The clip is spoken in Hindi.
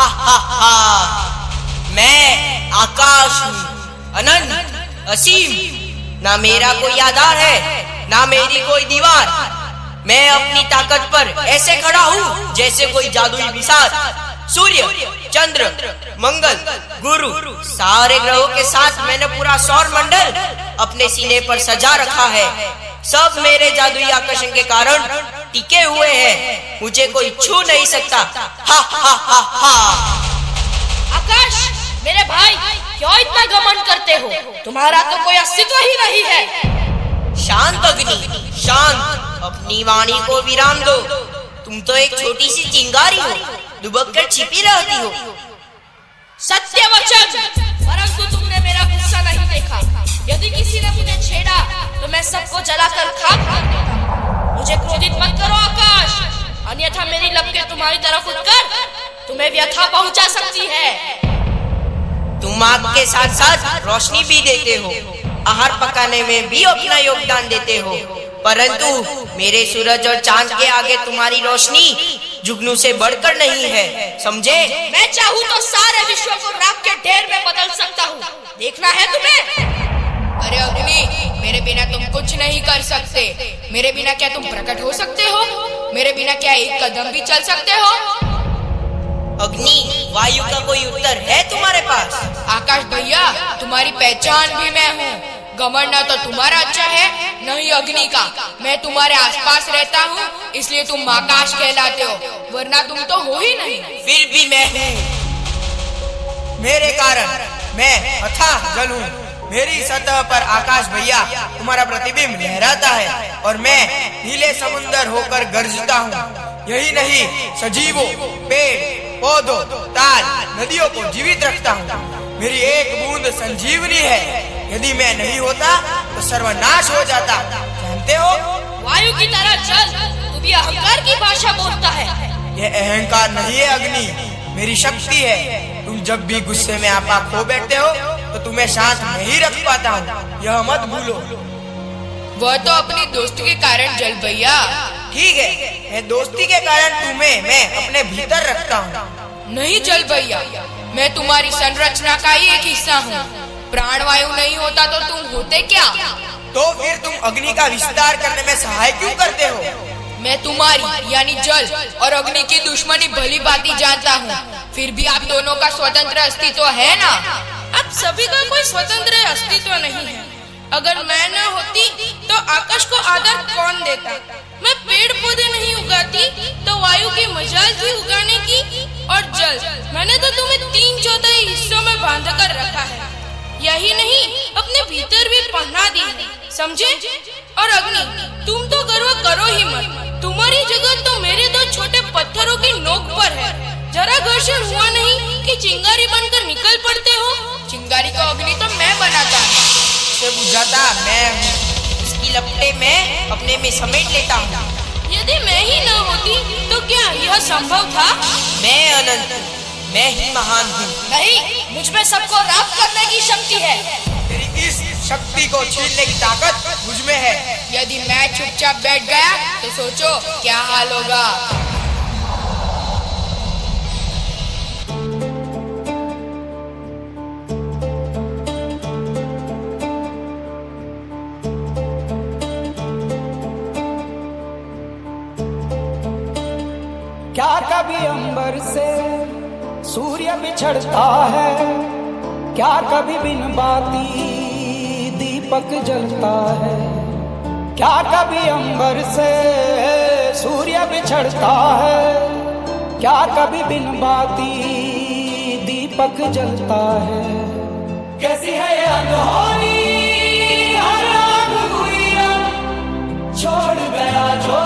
हा हा हा। मैं आकाश हूँ, अनंत असीम। ना मेरा कोई आधार है, ना मेरी कोई दीवार। मैं अपनी ताकत पर ऐसे खड़ा हूँ जैसे कोई जादुई बिसात। सूर्य, चंद्र, मंगल, गुरु, सारे ग्रहों के साथ मैंने पूरा सौर मंडल अपने सीने पर सजा रखा है। सब मेरे जादुई आकर्षण के कारण टिके हुए हैं। मुझे कोई छू नहीं सकता। हा हा हा हा। आकाश, मेरे भाई, क्यों इतना घमंड करते हो? तुम्हारा तो कोई अस्तित्व ही नहीं है। शांत अग्नि, शांत। अपनी वाणी को विराम दो। तुम तो एक छोटी सी चिंगारी हो, दुबक कर छिपी रहती हो। सत्य वचन, परंतु तुमने मेरा गुस्सा नहीं देखा। यदि किसी ने मुझे छेड़ा तो मैं सबको जलाकर खाक कर देता। मुझे क्रोधित मत करो आकाश, अन्यथा मेरी लपटें तुम्हारी तरफ उठकर तुम्हें व्यथा पहुंचा सकती है। तुम आग के साथ साथ रोशनी भी देते हो, आहार पकाने में भी अपना योगदान देते हो, परंतु मेरे सूरज और चांद के आगे तुम्हारी रोशनी जुगनू से बढ़कर नहीं है, समझे? मैं चाहूँ तो सारे विश्व को राख के ढेर में बदल सकता हूँ। देखना है तुम्हें? अरे अग्नि, मेरे बिना तुम कुछ नहीं कर सकते। मेरे बिना क्या तुम प्रकट हो सकते हो? मेरे बिना क्या एक कदम भी चल सकते हो? अग्नि, वायु का कोई उत्तर है तुम्हारे पास? आकाश भैया, तुम्हारी पहचान भी मैं हूँ। घमंड ना तो तुम्हारा अच्छा है, नहीं अग्नि का। मैं तुम्हारे आसपास रहता हूँ, इसलिए तुम आकाश कहलाते हो, वरना तुम तो हो ही नहीं। फिर भी मैं हूँ। मेरे कारण मैं अथाह जल हूँ। मेरी सतह पर आकाश भैया तुम्हारा प्रतिबिंब लहराता है और मैं नीले समुंदर होकर गरजता हूँ। यही नहीं, सजीवों, पेड़ पौधों, ताल, नदियों को जीवित रखता हूँ। मेरी एक बूंद संजीवनी है। यदि मैं नहीं होता तो सर्वनाश हो जाता, जानते हो? वायु की तरह चल, तू भी अहंकार की भाषा बोलता है। यह अहंकार नहीं है अग्नि, मेरी शक्ति है। तुम जब भी गुस्से में आपा खो बैठते हो तो तुम्हें शांत नहीं रख पाता हूँ, यह मत भूलो। वह तो अपनी दोस्ती के कारण जल भैया। ठीक है, मैं दोस्ती के कारण तुम्हें मैं अपने भीतर रखता हूँ। नहीं जल भैया, मैं तुम्हारी संरचना का ही एक हिस्सा हूँ। प्राणवायु नहीं होता तो तुम होते क्या? तो फिर तुम अग्नि का विस्तार करने में सहाय क्यों करते हो? मैं तुम्हारी यानी जल और अग्नि की दुश्मनी भली भांति जानता हूँ, फिर भी आप दोनों का स्वतंत्र अस्तित्व है ना? अब सभी का कोई स्वतंत्र अस्तित्व नहीं है। अगर मैं न होती तो आकाश को आदर कौन देता? मैं पेड़ पौधे नहीं उगाती तो वायु की मजाल थी उगाने की। और जल, मैंने तो तुम्हें 3/4 हिस्सों में बांध कर रखा है। यही नहीं, अपने भीतर भी पहना दी है, समझे? और अग्नि, तुम तो गर्व करो ही मत। तुम्हारी जगह तो मेरे 2 छोटे पत्थरों की नोक पर है। जरा घर्षण हुआ नहीं कि चिंगारी बनकर निकल पड़ते हो। चिंगारी को अग्नि तो मैं बनाता हूँ। से बुझाता मैं हूँ, इसकी लपटें मैं अपने में समेट लेता हूँ। यदि मैं ही न होती तो क्या यह संभव था? मैं अनंत, मैं ही महान हूँ। नहीं, मुझ में सबको राख करने की शक्ति है। तेरी इस शक्ति को छीनने की ताकत मुझ में है। यदि मैं चुपचाप बैठ गया तो सोचो क्या हाल होगा। क्या कभी अंबर से सूर्य बिछड़ता है? क्या कभी बिन बाती दीपक जलता है? क्या कभी अंबर से सूर्य बिछड़ता है? क्या कभी बिन बाती दीपक जलता है? कैसी है ये अनहोनी हर आग हुई, छोड़ गया जो